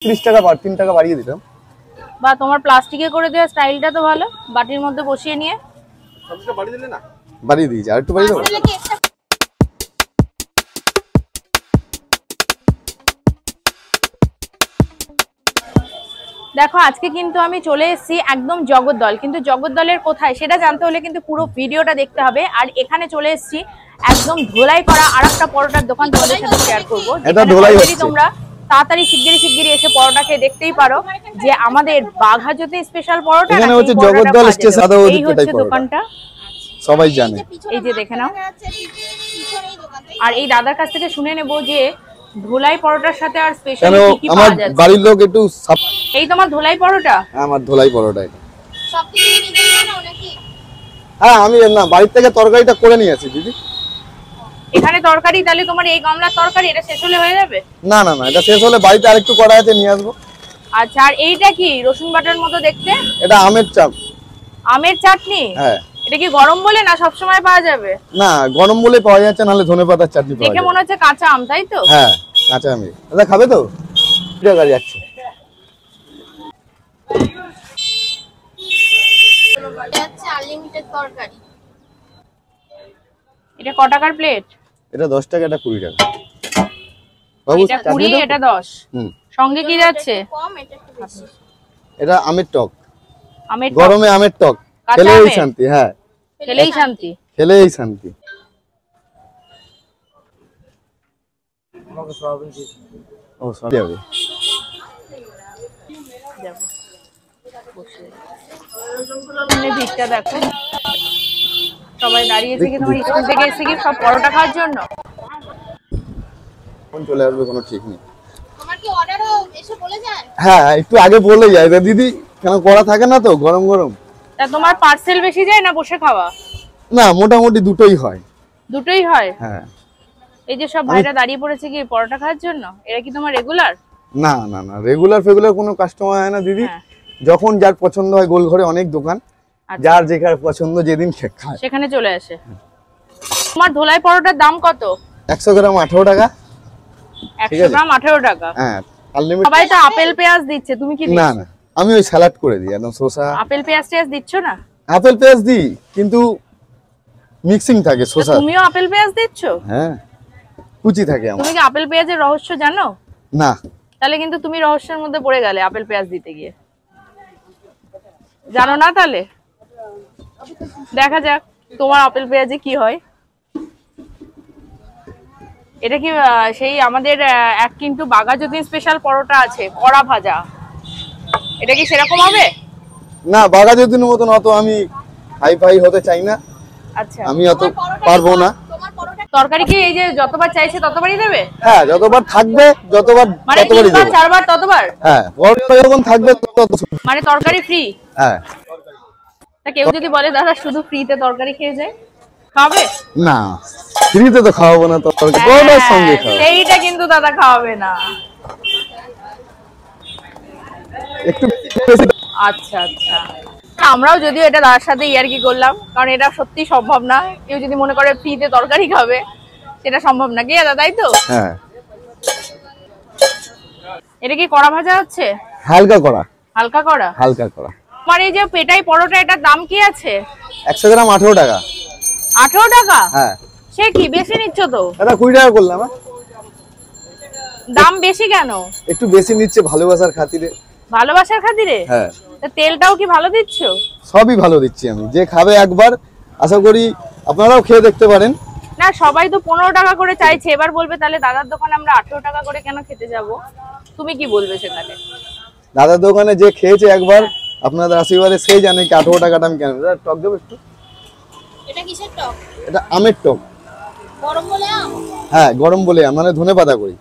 30 টাকা 3 টাকা বাড়িয়ে দিলাম। বা তোমার প্লাস্টিকে করে দেওয়া স্টাইলটা তো ভালো, বাটির মধ্যে বসিয়ে নিয়ে। সবটা বাড়িয়ে দিলে না? বাড়িয়ে দিয়েছি, আর একটু বাড়িয়ে দেবো। দেখো আজকে কিন্তু আমি চলে এসেছি একদম জগদ্দল, কিন্তু জগদ্দলের কোথায় সেটা জানতে হলে কিন্তু পুরো ভিডিওটা দেখতে হবে। আর এখানে চলে এসেছি একদম ধোলাই করা আরেকটা পরোটার দোকান তোমাদের সাথে শেয়ার করবো। এটা ধোলাই হচ্ছে, তোমরা তাড়াতাড়ি শিগগিরই এসে পরোটা খেয়ে দেখতেই পারো যে আমাদের বাঘাযতীন স্পেশাল পরোটা। এখানে হচ্ছে জগদ্দল স্টেশন, এই হচ্ছে দোকানটা, সবাই জানে। এই যে দেখে নাও। আর এই দাদার কাছ থেকে শুনে নেব যে ধোলাই পরোটার সাথে আর স্পেশাল কি কি পাওয়া যাচ্ছে। আমার বাড়ির লোক একটু এই তোমার ধোলাই পরোটা? আমার ধোলাই পরোটা এটা। সবকিছু নিজে বানাও নাকি? হ্যাঁ, আমি না বাড়ি থেকে তরকারিটা করে নিয়ে আসি দিদি। এখানে তরকারি তাহলে তোমার এই গামলার তরকারি এটা শেষ হলে হয়ে যাবে? না না না, এটা শেষ হলে বাড়িতে আরেকটু করা আছে নিয়ে আসবো। আচ্ছা, আর এইটা কি রসুন বাটার মতো দেখতে? এটা আমের চাপ। আমের চাটনি? হ্যাঁ। এটা কি গরম বলে না সব সময় পাওয়া যাবে? না, গরম বলে পাওয়া যাচ্ছে, নালে ধনেপাতার চাটনি পাওয়া যায়। দেখে মনে হচ্ছে কাঁচা আম, তাই তো? হ্যাঁ, কাঁচা আম। দাদা খাবে তো? টাকা যাচ্ছে। আনলিমিটেড তরকারি। এটা ক টাকার প্লেট? এটা 10 টাকা, এটা 20 টাকা। বাবু এটা 20, এটা 10। সঙ্গে কি যাচ্ছে? কম, এটা একটু বেশি। এটা আমের টক। আমের টক, গরমে আমের টক খেলেই শান্তি। হ্যাঁ, খেলেই শান্তি, খেলেই শান্তি। ও সরি হবে। ভিড়টা দেখো, সবাই দাঁড়িয়েছে কি তোমার স্কুল থেকে এসে কি সব পরোটা খাওয়ার জন্য? কোন চলে আসবে কোনো ঠিক নেই। তোমার কি অর্ডারও এসে বলে যায়? হ্যাঁ, একটু আগে বলে যায় দিদি, কেন করা থাকে না তো গরম গরম। তা তোমার পার্সেল বেশি যায় না বসে খাওয়া? না, মোটামুটি দুটোই হয়। দুটোই হয়? হ্যাঁ। এই যে সব ভাইরা দাঁড়িয়ে পড়েছে কি পরোটা খাওয়ার জন্য, এরা কি তোমার রেগুলার? না না না, রেগুলার কোনো কাস্টমার হয় না দিদি। যখন যার পছন্দ হয়, গোল ঘরে অনেক দোকান, যার যেখানে পছন্দ যেদিন খায় সেখানে চলে আসে। তোমার ধোলাই পরোটার দাম কত? 100 গ্রাম 18 টাকা। 100 গ্রাম 18 টাকা। হ্যাঁ, আনলিমিটেড। সবাই তো আপেল পেঁয়াজ দিচ্ছে, তুমি কি দিচ্ছ? না না, আমি ওই স্যালাড করে দিই, একদম শসা। আপেল পেঁয়াজ টেয়াজ দিচ্ছ না? আপেল পেঁয়াজ দিই, কিন্তু মিক্সিং থাকে শসা। তুমিও আপেল পেঁয়াজ দিচ্ছ? হ্যাঁ, কুচি থাকে আমার। তুমি কি আপেল পেঁয়াজের রহস্য জানো? না। তাহলে কিন্তু তুমি রহস্যের মধ্যে পড়ে গেলে আপেল পেঁয়াজ দিতে গিয়ে। জানো না তাহলে? দেখা যাক তোমার আপেল পেঁয়াজে কি হয়। এটা কি সেই আমাদের এক কিন্তু বাঘাযতীন স্পেশাল পরোটা আছে কড়া ভাজা, এটা কি সেরকম হবে? না, বাঘাযতীনের মতন অত আমি হাই ফাই হতে চাই না। আচ্ছা, আমি অত পারবো না। তরকারি কি এই যে যতবার চাইছে ততবারই দেবে? হ্যাঁ, যতবার থাকবে যতবার ততবারই দেব। 4বার ততবার? হ্যাঁ, পরোটা যখন থাকবে তত। মানে তরকারি ফ্রি? হ্যাঁ। তা কেউ যদি বলে দাদা শুধু ফ্রিতে তরকারি খেয়ে যায়, খাবে? না, ফ্রিতে তো খাওয়াবো না, তরকারি পরোটার সঙ্গে খাওয়াবো। সেইটা কিন্তু দাদা খাওয়াবে না। একটু আচ্ছা আচ্ছা, আমরাও যদিও এটা তার সাথে ইয়ার্কি করলাম, কারণ এটা সত্যি সম্ভব না। কেউ যদি মনে করে ফ্রিতে তরকারি খাবে, সেটা সম্ভব না কি দাদা, তাই তো? হ্যাঁ। এটা কি কড়া ভাজা হচ্ছে? হালকা করা। হালকা করা? হালকা করা। মানে এই যে পেটাই পরোটা, এটার দাম কি আছে? 100 গ্রাম 18 টাকা। 18 টাকা? হ্যাঁ। সে কি বেশি নিচ্ছ তো? এটা 20 টাকা করলাম। দাম বেশি কেন? একটু বেশি নিচ্ছে ভালোবাসার খাতিরে। ভালোবাসার খাতিরে? হ্যাঁ। তা তেলটাও কি ভালো দিচ্ছ? সবই ভালো দিচ্ছি আমি। যে খাবে একবার, আশা করি আপনারাও খেয়ে দেখতে পারেন। না, সবাই তো 15 টাকা করে চাইছে, এবার বলবে তাহলে দাদার দোকানে আমরা 18 টাকা করে কেন খেতে যাব? তুমি কি বলবে সেখানে? দাদার দোকানে যে খেয়েছে একবার, আপনাদের আশীর্বাদে সেই জানে কি 18 টাকাটা আমি কেন। টক দেবো একটু? এটা কিসের টক? এটা আমের টক। গরম বলে আম? হ্যাঁ, গরম বলে আম, মানে ধনেপাতা করি।